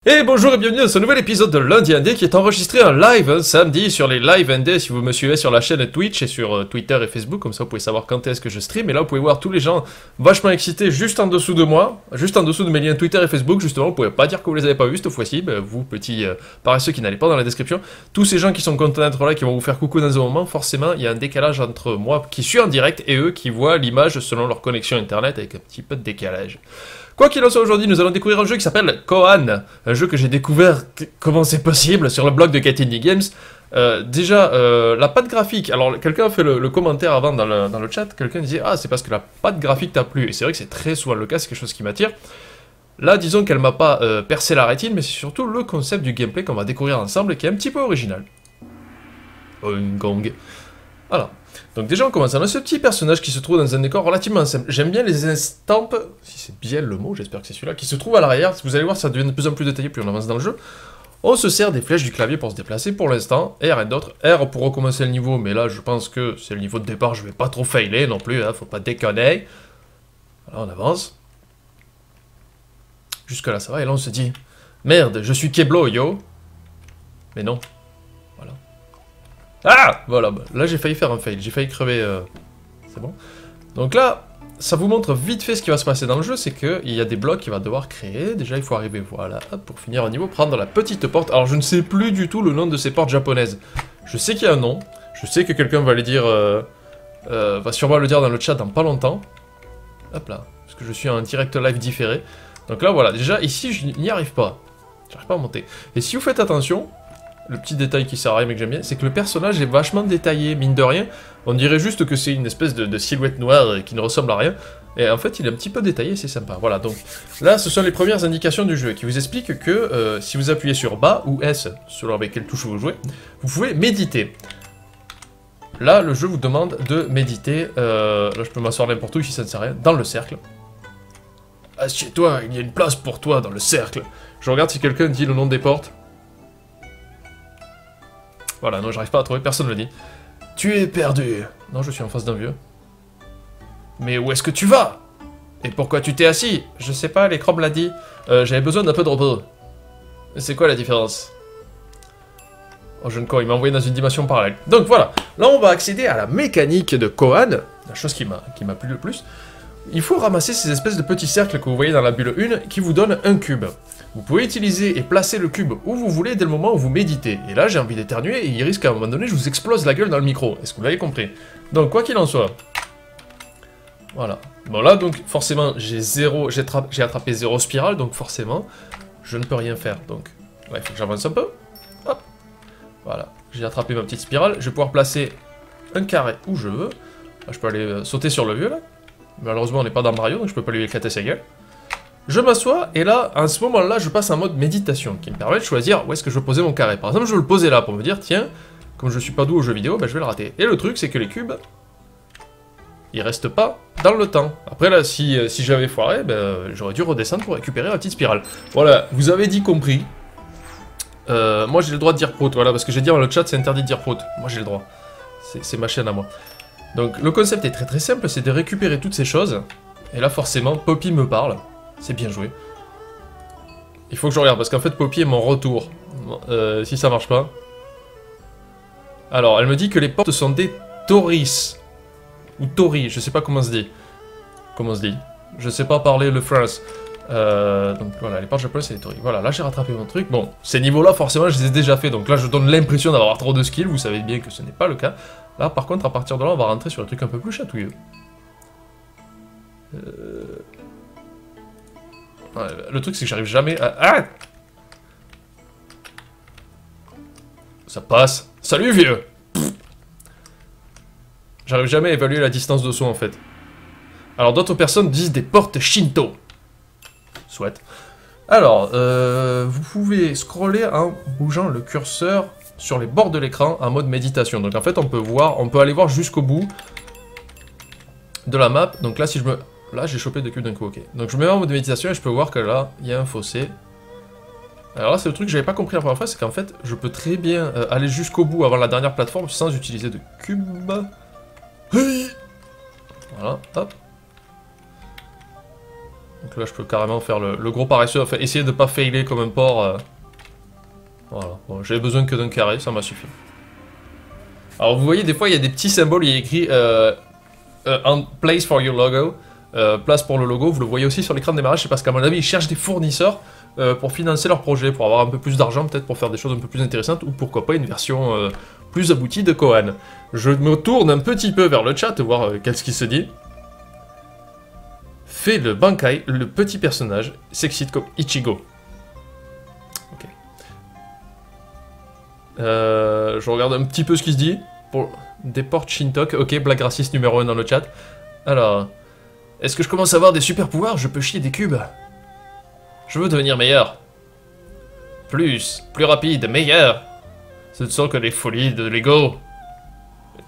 Et bonjour et bienvenue dans ce nouvel épisode de Lundi Indé qui est enregistré en live samedi sur les live Indé si vous me suivez sur la chaîne Twitch et sur Twitter et Facebook, comme ça vous pouvez savoir quand est-ce que je stream. Et là vous pouvez voir tous les gens vachement excités juste en dessous de moi, juste en dessous de mes liens Twitter et Facebook justement. Vous pouvez pas dire que vous les avez pas vus cette fois-ci, vous petits paresseux qui n'allez pas dans la description. Tous ces gens qui sont contents d'être là, qui vont vous faire coucou dans un moment, forcément il y a un décalage entre moi qui suis en direct et eux qui voient l'image selon leur connexion internet avec un petit peu de décalage. Quoi qu'il en soit, aujourd'hui, nous allons découvrir un jeu qui s'appelle Kohan, un jeu que j'ai découvert, comment c'est possible, sur le blog de Cat Indie Games. La patte graphique, alors quelqu'un a fait le commentaire avant dans le chat, quelqu'un disait « Ah, c'est parce que la patte graphique t'a plu », et c'est vrai que c'est très souvent le cas, c'est quelque chose qui m'attire. Là, disons qu'elle m'a pas percé la rétine, mais c'est surtout le concept du gameplay qu'on va découvrir ensemble, qui est un petit peu original. Un gong. Voilà. Donc déjà on commence, on a ce petit personnage qui se trouve dans un décor relativement simple. J'aime bien les estampes, si c'est bien le mot, j'espère que c'est celui-là, qui se trouve à l'arrière. Vous allez voir, ça devient de plus en plus détaillé plus on avance dans le jeu. On se sert des flèches du clavier pour se déplacer pour l'instant, et rien d'autre. R pour recommencer le niveau, mais là je pense que c'est le niveau de départ, je vais pas trop failer non plus, hein, faut pas déconner. Voilà, on avance. Jusque là ça va, et là on se dit, merde, je suis Keblo, yo. Mais non. Voilà. Ah, voilà, bah, là j'ai failli faire un fail, j'ai failli crever, c'est bon. Donc là, ça vous montre vite fait ce qui va se passer dans le jeu, c'est qu'il y a des blocs qu'il va devoir créer. Déjà il faut arriver, voilà, hop, pour finir un niveau, prendre la petite porte. Alors je ne sais plus du tout le nom de ces portes japonaises. Je sais qu'il y a un nom, je sais que quelqu'un va le dire, va sûrement le dire dans le chat dans pas longtemps. Hop là, parce que je suis en direct live différé. Donc là voilà, déjà ici je n'y arrive pas, j'arrive pas à monter. Et si vous faites attention... Le petit détail qui sert à rien mais que j'aime bien, c'est que le personnage est vachement détaillé, mine de rien. On dirait juste que c'est une espèce de silhouette noire qui ne ressemble à rien. Et en fait, il est un petit peu détaillé, c'est sympa. Voilà, donc là, ce sont les premières indications du jeu qui vous expliquent que si vous appuyez sur bas ou S, selon avec quelle touche vous jouez, vous pouvez méditer. Là, le jeu vous demande de méditer. Là, je peux m'asseoir n'importe où, ici ça ne sert à rien, dans le cercle. Assieds-toi, il y a une place pour toi dans le cercle. Je regarde si quelqu'un dit le nom des portes. Voilà, non, j'arrive pas à trouver, personne ne le dit. Tu es perdu. Non, je suis en face d'un vieux. Mais où est-ce que tu vas? Et pourquoi tu t'es assis? Je sais pas, l'écran me l'a dit. J'avais besoin d'un peu de repos. C'est quoi la différence? Oh, jeune con, il m'a envoyé dans une dimension parallèle. Donc voilà, là on va accéder à la mécanique de Kohan, la chose qui m'a plu le plus. Il faut ramasser ces espèces de petits cercles que vous voyez dans la bulle 1 qui vous donnent un cube. Vous pouvez utiliser et placer le cube où vous voulez dès le moment où vous méditez. Et là, j'ai envie d'éternuer et il risque à un moment donné, je vous explose la gueule dans le micro. Est-ce que vous l'avez compris? Donc, quoi qu'il en soit. Voilà. Bon, là, donc, forcément, j'ai attrapé 0 spirale, donc forcément, je ne peux rien faire. Donc, ouais, il faut que j'avance un peu. Hop. Voilà. J'ai attrapé ma petite spirale. Je vais pouvoir placer un carré où je veux. Là, je peux aller sauter sur le vieux, là. Malheureusement, on n'est pas dans Mario, donc je peux pas lui éclater sa gueule. Je m'assois, et là, à ce moment-là, je passe en mode méditation, qui me permet de choisir où est-ce que je veux poser mon carré. Par exemple, je veux le poser là, pour me dire, tiens, comme je suis pas doux aux jeux vidéo, bah, je vais le rater. Et le truc, c'est que les cubes, ils restent pas dans le temps. Après, là, si j'avais foiré, bah, j'aurais dû redescendre pour récupérer la petite spirale. Voilà, vous avez dit compris. Moi, j'ai le droit de dire prout, voilà, parce que j'ai dit dans le chat, c'est interdit de dire prout. Moi, j'ai le droit. C'est ma chaîne à moi. Donc le concept est très très simple, c'est de récupérer toutes ces choses. Et là forcément, Poppy me parle. C'est bien joué. Il faut que je regarde, parce qu'en fait Poppy est mon retour. Si ça marche pas. Alors, elle me dit que les portes sont des Toris. Ou Tori, je sais pas comment se dit. Comment se dit? Je sais pas parler le France. Donc voilà, les portes japonaises c'est des Tori. Voilà, là j'ai rattrapé mon truc. Bon, ces niveaux-là, forcément, je les ai déjà fait. Donc là, je donne l'impression d'avoir trop de skills. Vous savez bien que ce n'est pas le cas. Là, par contre, à partir de là, on va rentrer sur un truc un peu plus chatouilleux. Ouais, le truc, c'est que j'arrive jamais à... Ah! Ça passe. Salut, vieux! J'arrive jamais à évaluer la distance de saut, en fait. Alors, d'autres personnes disent des portes Shinto. Soit. Alors, vous pouvez scroller en bougeant le curseur sur les bords de l'écran en mode méditation. Donc en fait on peut aller voir jusqu'au bout de la map. Donc là si je me... Là j'ai chopé 2 cubes d'un coup, ok. Donc je me mets en mode méditation et je peux voir que là il y a un fossé. Alors là c'est le truc que j'avais pas compris la première fois, c'est qu'en fait je peux très bien aller jusqu'au bout avant la dernière plateforme sans utiliser de cubes. Voilà, hop. Donc là, je peux carrément faire le gros paresseux, enfin, essayer de pas failer comme un porc. Voilà, bon, j'avais besoin que d'un carré, ça m'a suffi. Alors vous voyez, des fois, il y a des petits symboles, il y a écrit place for your logo, place pour le logo, vous le voyez aussi sur l'écran de démarrage, c'est parce qu'à mon avis, ils cherchent des fournisseurs pour financer leur projet, pour avoir un peu plus d'argent, peut-être pour faire des choses un peu plus intéressantes, ou pourquoi pas une version plus aboutie de Kohan. Je me tourne un petit peu vers le chat, voir qu'est-ce qui se dit. Fait le Bankai, le petit personnage, s'excite comme Ichigo. Ok. Je regarde un petit peu ce qui se dit. Pour des portes Shintok, ok, blague raciste numéro 1 dans le chat. Alors, est-ce que je commence à avoir des super pouvoirs? Je peux chier des cubes. Je veux devenir meilleur. Plus rapide, meilleur. Ce ne sont que les folies de Lego.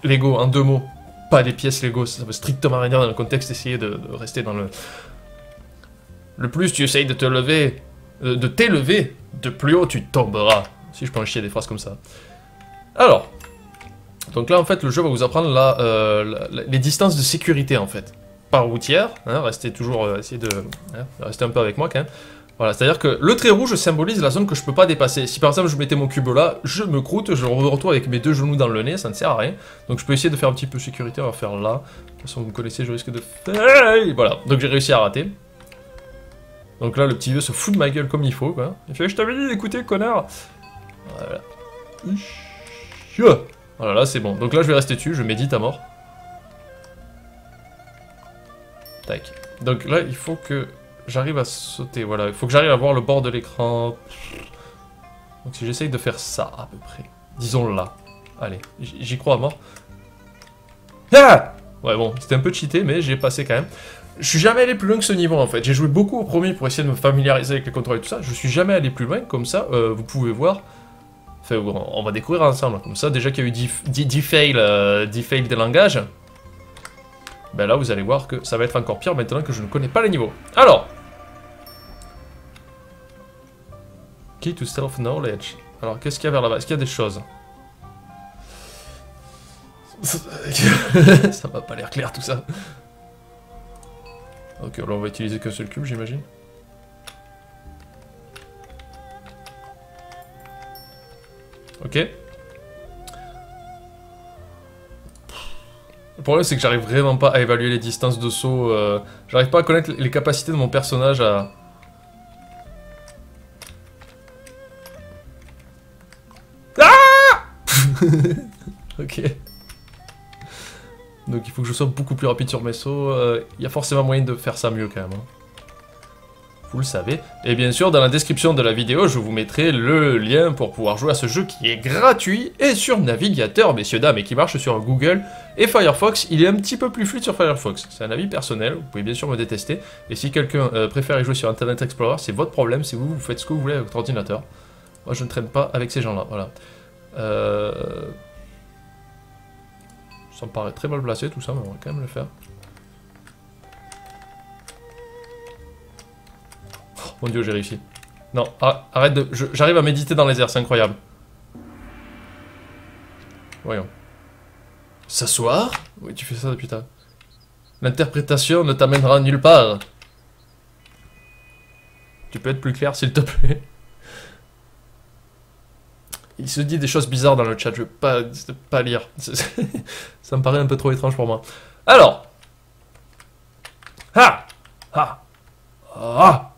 Lego, en 2 mots. Pas des pièces Lego, ça veut strictement rien dire dans le contexte, essayer de rester dans le... Le plus tu essayes de te lever, de t'élever, de plus haut tu tomberas. Si je peux en chier des phrases comme ça. Alors, donc là en fait le jeu va vous apprendre les distances de sécurité en fait. Par routière, hein, restez toujours, essayez de rester un peu avec moi quand même. Voilà, c'est à dire que le trait rouge symbolise la zone que je peux pas dépasser. Si par exemple je mettais mon cube là, je me croûte, je retrouve avec mes 2 genoux dans le nez, ça ne sert à rien. Donc je peux essayer de faire un petit peu sécurité, on va faire là. De toute façon vous me connaissez, je risque de faire... Voilà, donc j'ai réussi à rater. Donc là le petit vieux se fout de ma gueule comme il faut quoi. Il fait je t'avais dit d'écouter connard. Voilà. Voilà, là c'est bon. Donc là je vais rester dessus, je médite à mort. Tac. Donc là il faut que j'arrive à sauter, voilà. Il faut que j'arrive à voir le bord de l'écran. Donc si j'essaye de faire ça à peu près. Disons là. Allez, j'y crois à mort. Ah! Ouais bon, c'était un peu cheaté mais j'ai passé quand même. Je suis jamais allé plus loin que ce niveau en fait. J'ai joué beaucoup au premier pour essayer de me familiariser avec les contrôles et tout ça. Je suis jamais allé plus loin, comme ça, vous pouvez voir. Enfin, on va découvrir ensemble. Comme ça, déjà qu'il y a eu 10 fails des langages. Ben là, vous allez voir que ça va être encore pire maintenant que je ne connais pas les niveaux. Alors. Key to self-knowledge. Alors, qu'est-ce qu'il y a vers là-bas? Est-ce qu'il y a des choses? Ça m'a pas l'air clair tout ça. Ok, là on va utiliser qu'un seul cube, j'imagine. Ok. Le problème c'est que j'arrive vraiment pas à évaluer les distances de saut. J'arrive pas à connaître les capacités de mon personnage à... Ah. Ok. Donc il faut que je sois beaucoup plus rapide sur mes sauts. Il y a forcément moyen de faire ça mieux quand même. Hein. Vous le savez. Et bien sûr, dans la description de la vidéo, je vous mettrai le lien pour pouvoir jouer à ce jeu qui est gratuit et sur navigateur, messieurs, dames, et qui marche sur Google et Firefox. Il est un petit peu plus fluide sur Firefox. C'est un avis personnel, vous pouvez bien sûr me détester. Et si quelqu'un préfère y jouer sur Internet Explorer, c'est votre problème, c'est vous faites ce que vous voulez avec votre ordinateur. Moi, je ne traîne pas avec ces gens-là, voilà. Ça me paraît très mal placé tout ça, mais on va quand même le faire. Oh, mon dieu, j'ai réussi. Non, arrête de... J'arrive à méditer dans les airs, c'est incroyable. Voyons. S'asseoir? Oui, tu fais ça depuis tard. L'interprétation ne t'amènera nulle part. Tu peux être plus clair, s'il te plaît? Il se dit des choses bizarres dans le chat, je veux pas lire. Ça me paraît un peu trop étrange pour moi. Alors. Ah. Ah. Ah.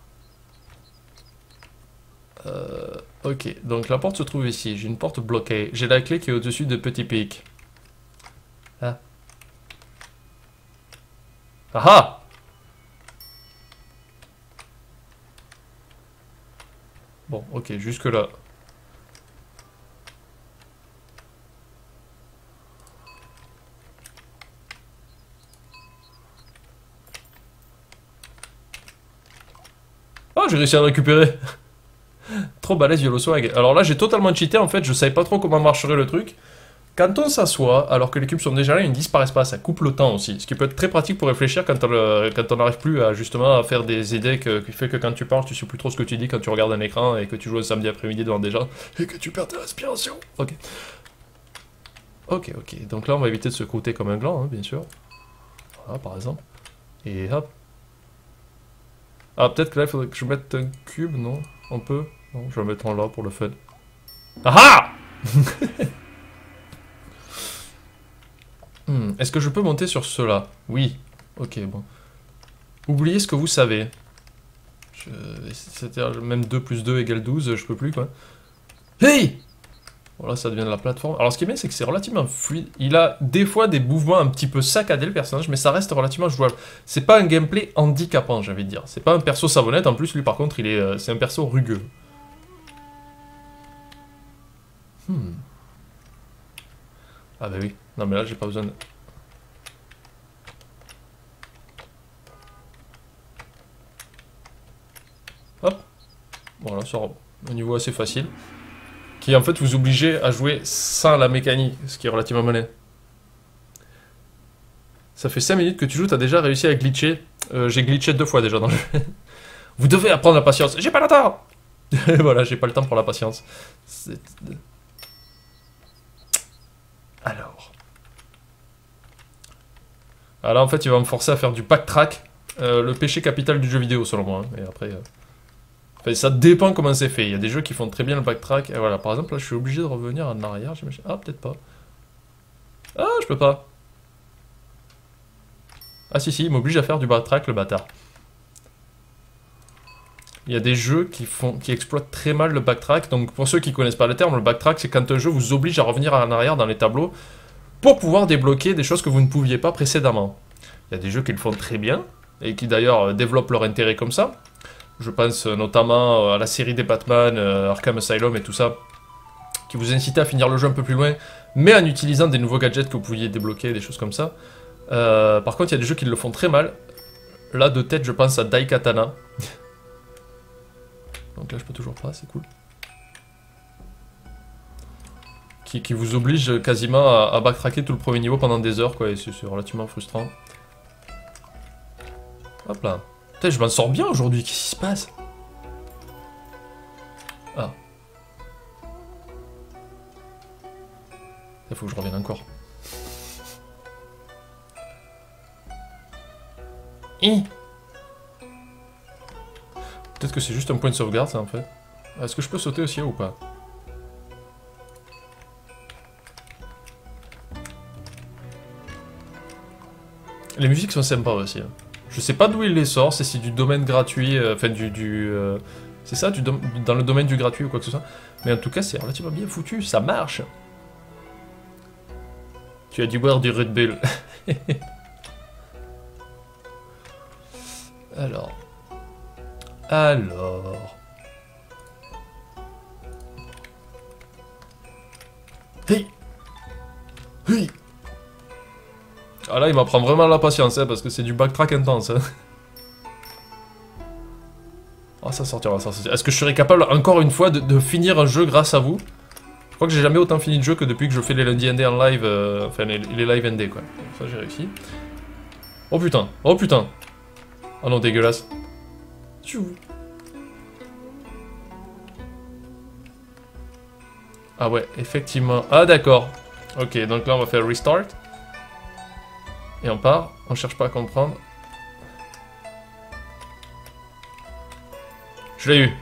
Ok, donc la porte se trouve ici. J'ai une porte bloquée. J'ai la clé qui est au-dessus de Petit Pic. Ah. Ah ah. Bon, ok, jusque là. Oh, j'ai réussi à le récupérer. Trop balèze YOLO Swag. Alors là, j'ai totalement cheaté, en fait, je savais pas trop comment marcherait le truc. Quand on s'assoit, alors que les cubes sont déjà là, ils ne disparaissent pas, ça coupe le temps aussi. Ce qui peut être très pratique pour réfléchir quand on n'arrive plus à justement à faire des idées qui fait que quand tu parles, tu sais plus trop ce que tu dis quand tu regardes un écran et que tu joues un samedi après-midi devant des gens et que tu perds ta respiration. Ok. Ok, ok. Donc là, on va éviter de se croûter comme un gland, hein, bien sûr. Voilà, par exemple. Et hop. Ah, peut-être que là, il faudrait que je mette un cube, non? On peut? Non, je vais le mettre en là pour le fun. Ah Est-ce que je peux monter sur cela? Oui. Ok, bon. Oubliez ce que vous savez. C'est-à-dire même 2 plus 2 égale 12, je peux plus, quoi. Hey! Voilà, ça devient de la plateforme. Alors, ce qui est bien, c'est que c'est relativement fluide. Il a des fois des mouvements un petit peu saccadés, le personnage, mais ça reste relativement jouable. C'est pas un gameplay handicapant, j'ai envie de dire. C'est pas un perso savonnette, en plus, lui, par contre, c'est un perso rugueux. Ah bah oui. Non, mais là, j'ai pas besoin de... Hop. Voilà, ça un niveau assez facile. Qui, en fait, vous obligez à jouer sans la mécanique, ce qui est relativement malin. Ça fait 5 minutes que tu joues, t'as déjà réussi à glitcher. J'ai glitché 2 fois déjà dans le jeu. Vous devez apprendre la patience. J'ai pas le temps. Voilà, j'ai pas le temps pour la patience. Alors. Alors en fait, il va me forcer à faire du backtrack. Le péché capital du jeu vidéo, selon moi. Et après... Enfin, ça dépend comment c'est fait. Il y a des jeux qui font très bien le backtrack. Et voilà, par exemple, là, je suis obligé de revenir en arrière, j'imagine. Ah, peut-être pas. Ah, je peux pas. Ah si, il m'oblige à faire du backtrack, le bâtard. Il y a des jeux qui exploitent très mal le backtrack. Donc pour ceux qui connaissent pas le terme, le backtrack, c'est quand un jeu vous oblige à revenir en arrière dans les tableaux pour pouvoir débloquer des choses que vous ne pouviez pas précédemment. Il y a des jeux qui le font très bien, et qui d'ailleurs développent leur intérêt comme ça. Je pense notamment à la série des Batman, Arkham Asylum et tout ça, qui vous incitait à finir le jeu un peu plus loin, mais en utilisant des nouveaux gadgets que vous pouviez débloquer, des choses comme ça. Par contre, il y a des jeux qui le font très mal. Là, de tête, je pense à Daikatana. Donc là, je peux toujours pas, c'est cool. Qui vous oblige quasiment à backtracker tout le premier niveau pendant des heures, quoi, et c'est relativement frustrant. Hop là. Putain, je m'en sors bien aujourd'hui, qu'est-ce qui se passe? Ah. Il faut que je revienne encore. Peut-être que c'est juste un point de sauvegarde, ça, en fait. Est-ce que je peux sauter aussi ou pas? Les musiques sont sympas aussi. Hein. Je sais pas d'où il les sort, c'est du domaine gratuit, enfin c'est ça, dans le domaine du gratuit ou quoi que ce soit. Mais en tout cas, c'est relativement bien foutu, ça marche. Tu as dû boire du Red Bull. Alors. Hey. Hey. Ah là, il m'apprend vraiment la patience, hein, parce que c'est du backtrack intense. Hein. Oh, ça sortira, ça sortira. Est-ce que je serais capable, encore une fois, de finir un jeu grâce à vous? Je crois que j'ai jamais autant fini de jeu que depuis que je fais les lundis ND en live, enfin les live ND, quoi. Ça, j'ai réussi. Oh putain, oh putain. Oh non, dégueulasse. Tchou. Ah ouais, effectivement. Ah d'accord. Ok, donc là on va faire restart. Et on part, on cherche pas à comprendre. Je l'ai eu.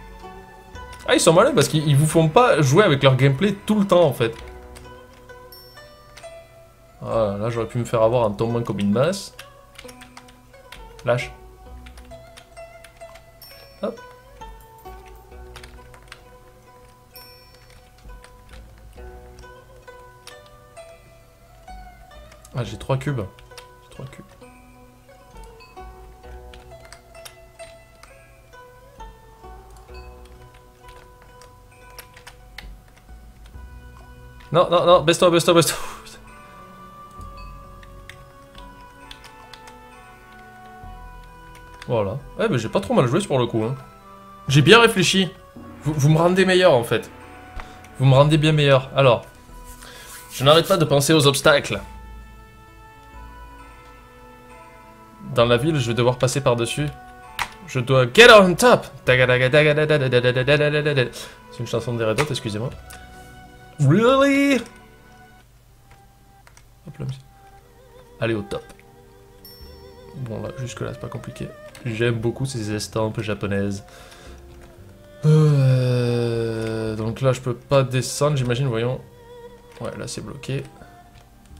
Ah, ils sont malins parce qu'ils vous font pas jouer avec leur gameplay tout le temps en fait. Voilà, là j'aurais pu me faire avoir en tombant comme une masse. Lâche. Hop. Ah, j'ai 3 cubes. J'ai 3 cubes. Non, non, non, baisse-toi, baisse-toi, baisse-toi. Voilà. Ouais, mais j'ai pas trop mal joué pour le coup. Hein. J'ai bien réfléchi. Vous me rendez meilleur en fait. Vous me rendez bien meilleur. Alors, je n'arrête pas de penser aux obstacles. Dans la ville, je vais devoir passer par-dessus. Je dois get on top. C'est une chanson des Red Hot, excusez-moi. Really? Hop là, allez au top. Bon là, jusque là c'est pas compliqué. J'aime beaucoup ces estampes japonaises. Donc là, je peux pas descendre, j'imagine, voyons. Ouais, là, c'est bloqué.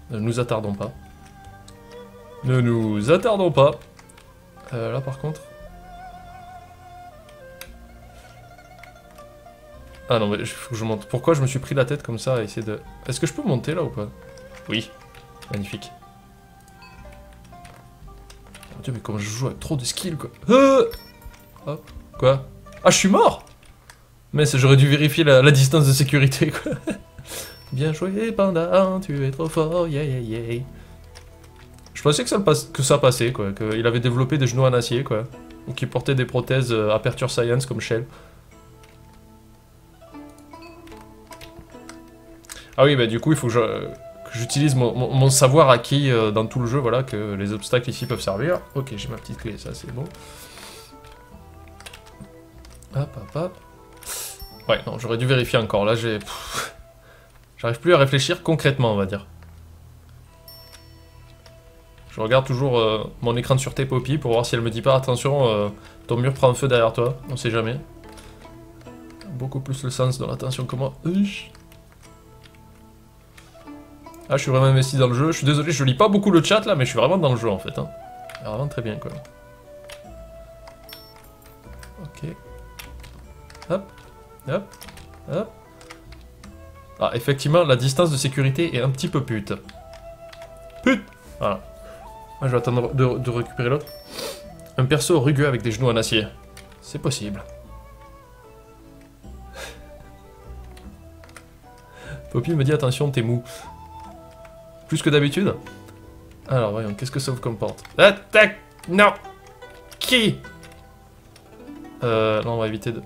Ne nous attardons pas. Ne nous attardons pas. Là, par contre... Ah non, mais faut que je monte. Pourquoi je me suis pris la tête comme ça à essayer de... Est-ce que je peux monter, là, ou pas? Oui. Magnifique. Mon Dieu, mais comment je joue avec trop de skills, quoi. Hop. Quoi? Ah, je suis mort! Mais j'aurais dû vérifier la distance de sécurité, quoi. Bien joué, Panda, tu es trop fort, yeah, yeah, yeah. Je pensais que ça passait, quoi. Qu'il avait développé des genoux en acier, quoi. Ou qu'il portait des prothèses Aperture Science comme Shell. Ah oui, bah du coup, il faut que j'utilise mon savoir acquis dans tout le jeu, voilà, que les obstacles ici peuvent servir. Ok, j'ai ma petite clé, ça c'est bon. Hop, hop, hop. Ouais, non, j'aurais dû vérifier encore. Là, j'arrive plus à réfléchir concrètement, on va dire. Je regarde toujours mon écran de sûreté Poppy pour voir si elle me dit pas attention, ton mur prend feu derrière toi. On sait jamais. Beaucoup plus le sens de l'attention que moi. Ah, je suis vraiment investi dans le jeu. Je suis désolé, je lis pas beaucoup le chat là, mais je suis vraiment dans le jeu en fait. Hein. Vraiment très bien quoi. Ok. Hop. Hop. Hop. Ah, effectivement, la distance de sécurité est un petit peu pute. Pute. Voilà. Moi, je vais attendre de récupérer l'autre. Un perso rugueux avec des genoux en acier. C'est possible. Poppy me dit attention, t'es mou. Plus que d'habitude. Alors, voyons, qu'est-ce que ça vous comporte? Attaque! Non! Qui? Non, on va éviter de...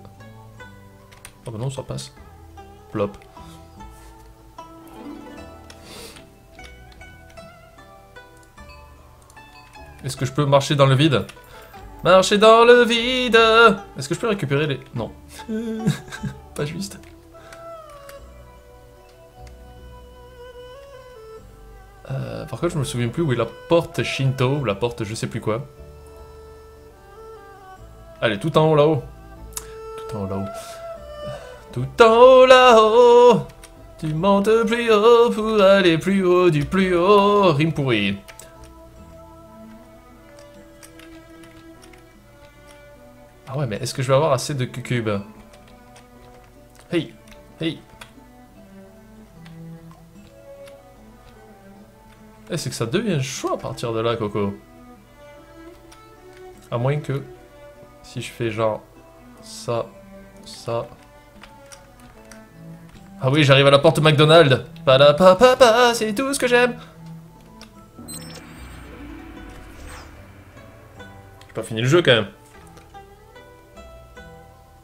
Oh bah non, ça passe. Plop. Est-ce que je peux marcher dans le vide? Marcher dans le vide! Est-ce que je peux récupérer les... Non. Pas juste. Par contre, je me souviens plus où est la porte Shinto, la porte je sais plus quoi. Allez, tout en haut là-haut. Tout en haut là-haut. Tout en haut là-haut. Tu montes plus haut pour aller plus haut du plus haut. Rime pourri. Ah ouais, mais est-ce que je vais avoir assez de cubes? Hey, hey. Eh, c'est que ça devient chaud à partir de là, Coco. À moins que... Si je fais genre... Ça... Ça... Ah oui, j'arrive à la porte McDonald's. Padapapapa, c'est tout ce que j'aime. J'ai pas fini le jeu, quand même.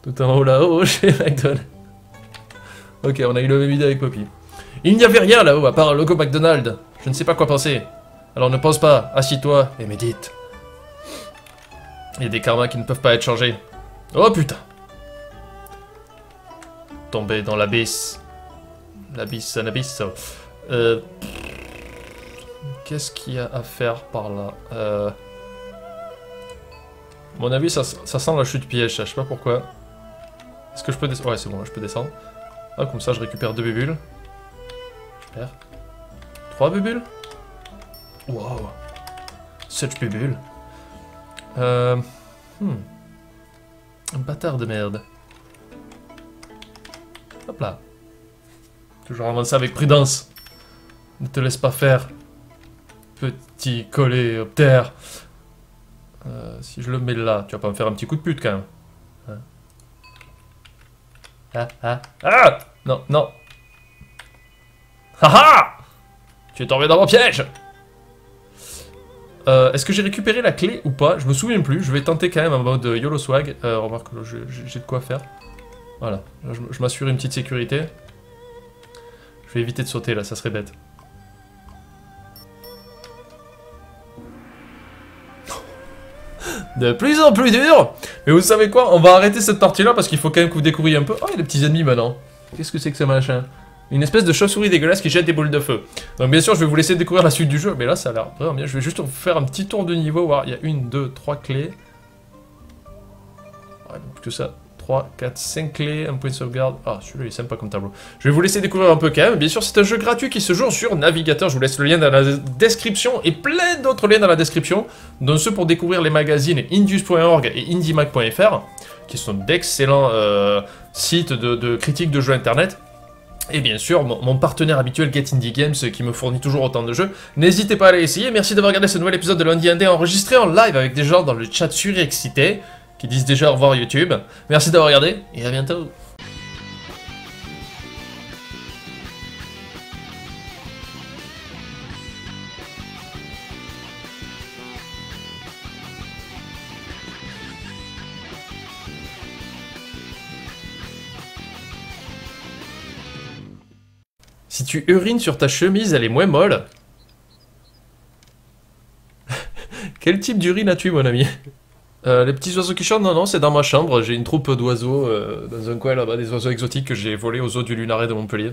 Tout en haut là-haut, chez McDonald's. Ok, on a eu le même idée avec Poppy. Il n'y avait rien là-haut, à part un logo McDonald's. Je ne sais pas quoi penser. Alors ne pense pas, assis-toi et médite. Il y a des karmas qui ne peuvent pas être changés. Oh putain! Tomber dans l'abysse. L'abysse, un abysse. Qu'est-ce qu'il y a à faire par là? À mon avis, ça sent la chute piège, je sais pas pourquoi. Est-ce que je peux descendre? Ouais, c'est bon, là, je peux descendre. Ah, comme ça, je récupère 2 bulles. Super. 3 bulles? Wow. 7 bulles. Un bâtard de merde. Hop là. Toujours avancer avec prudence. Ne te laisse pas faire. Petit coléoptère. Si je le mets là, tu vas pas me faire un petit coup de pute quand même. Hein? Ah, ah, ah! Non, non. Haha! Tu es tombé dans mon piège! Est-ce que j'ai récupéré la clé ou pas? Je me souviens plus. Je vais tenter quand même en mode YOLO swag. Remarque, j'ai de quoi faire. Voilà. Là, je m'assure une petite sécurité. Je vais éviter de sauter là, ça serait bête. De plus en plus dur! Mais vous savez quoi? On va arrêter cette partie-là parce qu'il faut quand même que vous découvriez un peu. Oh, il y a des petits ennemis maintenant. Qu'est-ce que c'est que ce machin? Une espèce de chauve-souris dégueulasse qui jette des boules de feu. Donc bien sûr, je vais vous laisser découvrir la suite du jeu, mais là, ça a l'air vraiment bien. Je vais juste faire un petit tour de niveau, voir, il y a 1, 2, 3 clés. Ah, donc que ça. 3, 4, 5 clés, un point de sauvegarde. Ah, celui-là il est sympa comme tableau. Je vais vous laisser découvrir un peu quand même. Bien sûr, c'est un jeu gratuit qui se joue sur navigateur. Je vous laisse le lien dans la description et plein d'autres liens dans la description, dont ceux pour découvrir les magazines indius.org et indieMag.fr, qui sont d'excellents sites de critiques de jeux internet. Et bien sûr, mon partenaire habituel Get Indie Games qui me fournit toujours autant de jeux. N'hésitez pas à aller essayer. Merci d'avoir regardé ce nouvel épisode de Lundi Indé enregistré en live avec des gens dans le chat surexcités qui disent déjà au revoir YouTube. Merci d'avoir regardé et à bientôt. Si tu urines sur ta chemise, elle est moins molle. Quel type d'urine as-tu, mon ami? Les petits oiseaux qui chantent, non, c'est dans ma chambre. J'ai une troupe d'oiseaux dans un coin là-bas, des oiseaux exotiques que j'ai volés aux eaux du Lunaret de Montpellier.